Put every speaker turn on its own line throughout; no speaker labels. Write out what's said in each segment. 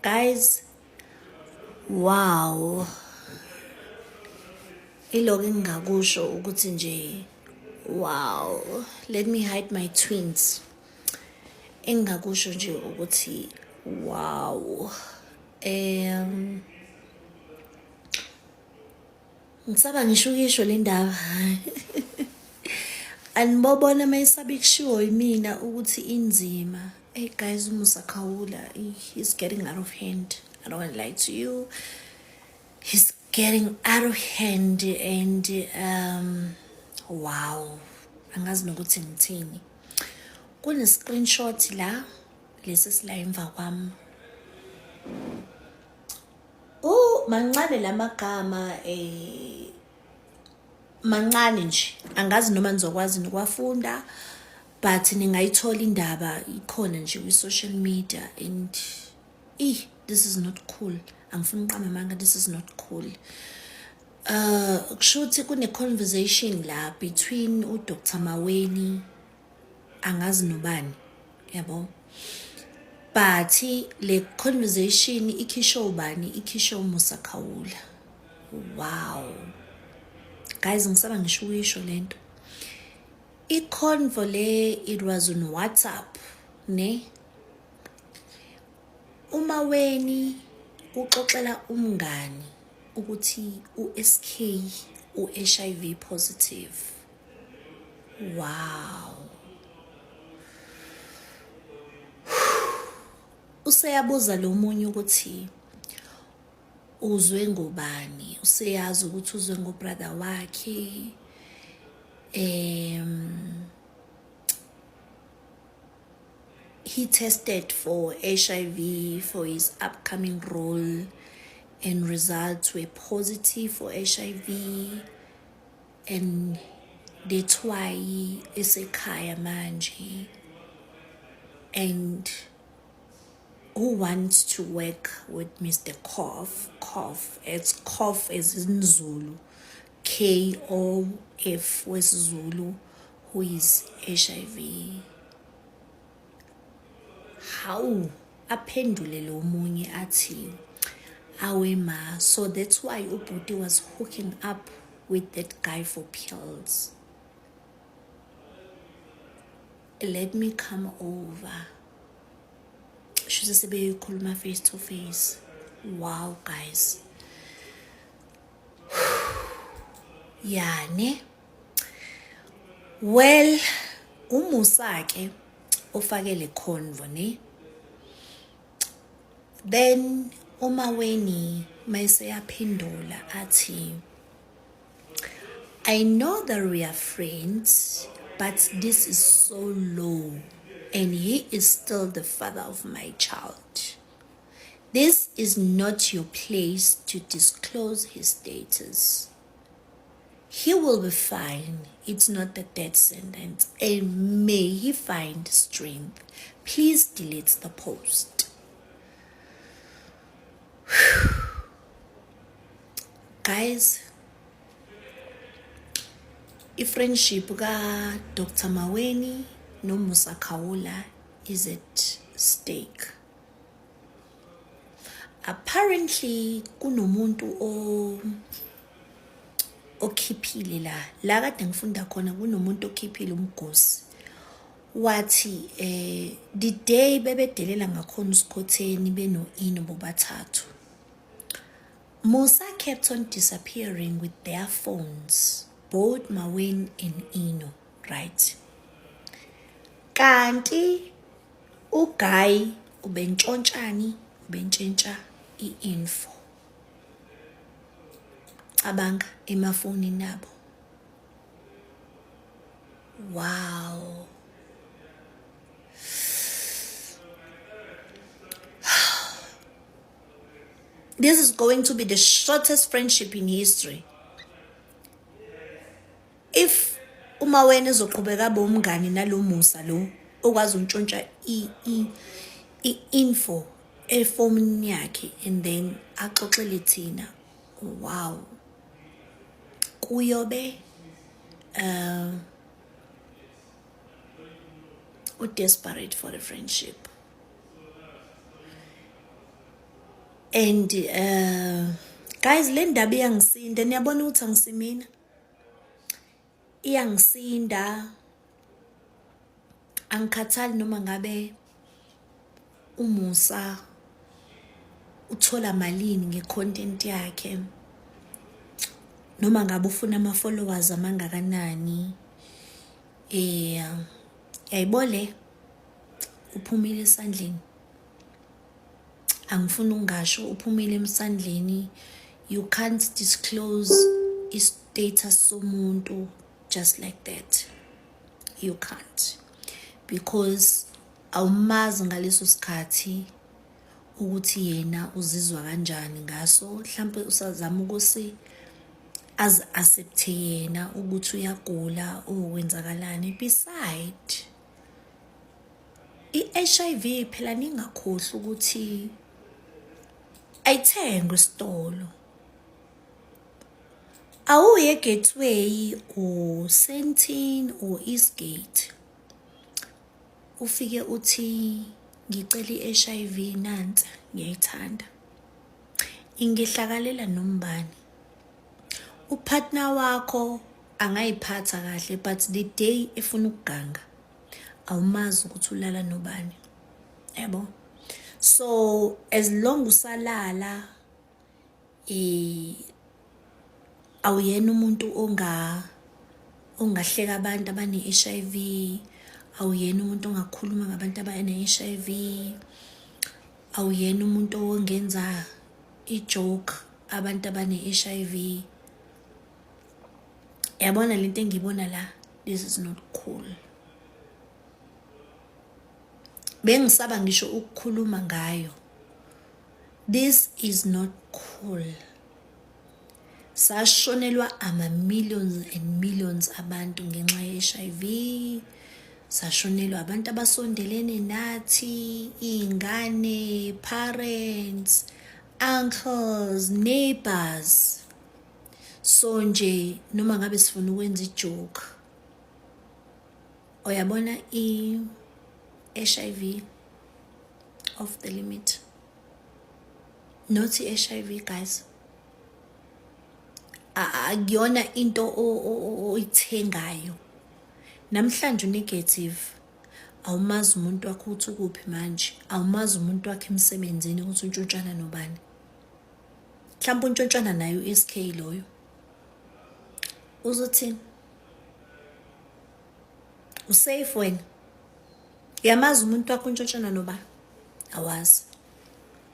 Guys, wow. Iloku engingakusho ukuthi nje wow. Let me hide my twins. Engingakusho nje ukuthi wow. Ngisaba ngisho le ndaba. Anibobona mayisaba kushiwo yimina ukuthi inzima. Hey guys, Musa Khawula, he's getting out of hand. I don't want to lie to you. He's getting out of hand and wow. Angazi nokuthi ngithini. Kune screenshot la lesi sila emva kwami. Mancane lamagama mancane nje. Angazi noma nizokwazi nokwafunda, but ningayithola indaba ikhona nje ku social media and this is not cool. Angifuni uqamba manga, this is not cool. Kushuthi kune conversation la between Dr Maweni angazi nobani, yabo. But le conversation ikhisho ubani? Ikhisho Musa Khawula. Wow. Guys, ngisaba ngisho lento. I-convo le, it was on WhatsApp, ne? uMaweni uxoxela umngani ukuthi uSK uHIV positive. Wow. Useyabuza lo munye ukuthi uzwe ngobani, useyazi ukuthi uzwe ngobrother wakhe. He tested for HIV for his upcoming role and results were positive for HIV, and that's why esekhaya manje, and who wants to work with Mr. Kof. It's Kof as in Zulu, KOF West Zulu, who is HIV. How aphendule lo munye athi awe ma, so that's why ubhuti was hooking up with that guy for pills. Let me come over. Should sebe khuluma face to face. Wow guys. Yeah, ne? Well, uMusa ke ufake le convo, ne? Then uMaweni mayse yaphendula athi, I know that we are friends, but this is so low, and he is still the father of my child. This is not your place to disclose his status. He will be fine. It's not a death sentence, and may he find strength. Please delete the post. Guys, i-friendship ka Dr Maweni no Musa Khawula is at stake. Apparently kunomuntu okhiphile la kade ngifunda khona, kunomuntu okhiphile umgosi wathi the day bebedelela ngakhona usikhotheni beno ino bobathathu. Musa kept on disappearing with their phones, both Maweni and Ino, right? Kanti uGuy ubentshontshani ubentshentsha i-info abanga emafoni nabo. Wow. This is going to be the shortest friendship in history. If uMaweni ezoqhubeka bomngani nalo Musa lo okwazi untshontsha i-info efonini yakhe and then axoxele thina, wow, kuyobe desperate for a friendship. And guys, le ndaba iyangisinda, niyabona ukuthi angisimina, iyangisinda. Angikhathali noma ngabe uMusa uthola malini ngecontent yakhe, noma ngabe ufuna ama-followers amangakanani. Yayibole uphumile esandleni, angifuni ungasho uphumile emsandleni. You can't disclose i-status somuntu just like that. You can't, because awumazi ngaleso sikhathi ukuthi yena uzizwa kanjani ngaso. Mhlawumbe usazama ukuthi accept yena ukuthi uyagula okwenzakalani. Beside i-HIV phela ningakhohlwa ukuthi ayithengwe esitolo. Awuye Gateway or Sentin or Eastgate ufike uthi ngicela i-HIV nansi ngiyayithanda, ingehlakalela nombani. Upartner wakho angayiphatha kahle, but the day efuna ukuganga awumazi ukuthi ulala nobani, yabo. So as long usalala awuyena umuntu ongahleka abantu abane-HIV, awuyena umuntu ongakhuluma ngabantu abane-HIV, awuyena umuntu ongenza i-joke abantu abane-HIV. Yabona lento engiyibona la, this is not cool. Bengisaba ngisho ukukhuluma ngayo. This is not cool. Sashonelwa ama-millions and millions abantu ngenxa ye-HIV. Sashonelwa abantu abasondelene nathi, ingane, parents, uncles, neighbors. So nje noma ngabe sifuna ukwenza i-joke, oyabona i-HIV off the limit. Not i-HIV guys. Akuyona into oyithengayo. Namhlanje negative, awumazi umuntu wakho uthi ukuphi manje, awumazi umuntu wakhe emsebenzini ukuthi untshontshana nobani. Mhlawumbe untshontshana nayo u-SK loyo, uzothini? Usafe wena? Uyamazi umuntu wakho untshontshana nobani? Awazi.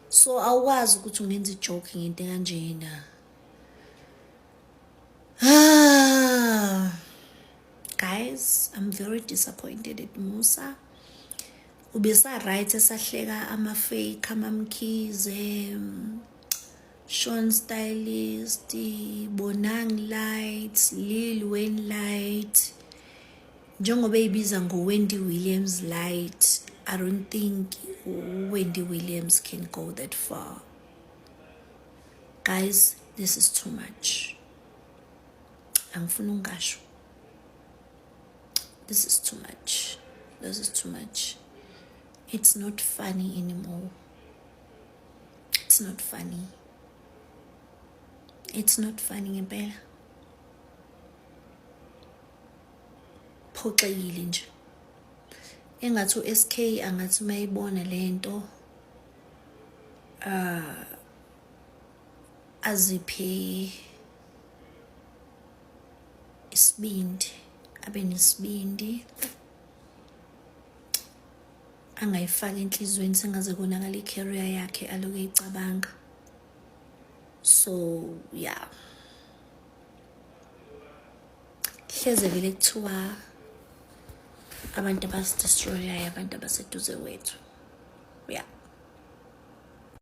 So awazi ukuthi ungenza i-joke ngento kanjena. Guys, I'm very disappointed at Musa. Ubesa right esahleka ama-fake, amamkhize, Sean Stylist, Bonang Light, Lil Wayne Light, njengoba eyibiza ngo-Wendy Williams Light. I don't think Wendy Williams can go that far. Guys, this is too much. Angifuna ungasho. This is too much. This is too much. It's not funny anymore. It's not funny. It's not funny ngempela. Phoxekile nje. Engathi uSK angathi mayibona lento aziphe isibindi, abe nesibindi, angayifaki enhlizweni sengaze konakala i-career yakhe aloke icabanga. So yeah, hleze vele kuthiwa abantu abasi-destroyayo abantu abaseduze wethu.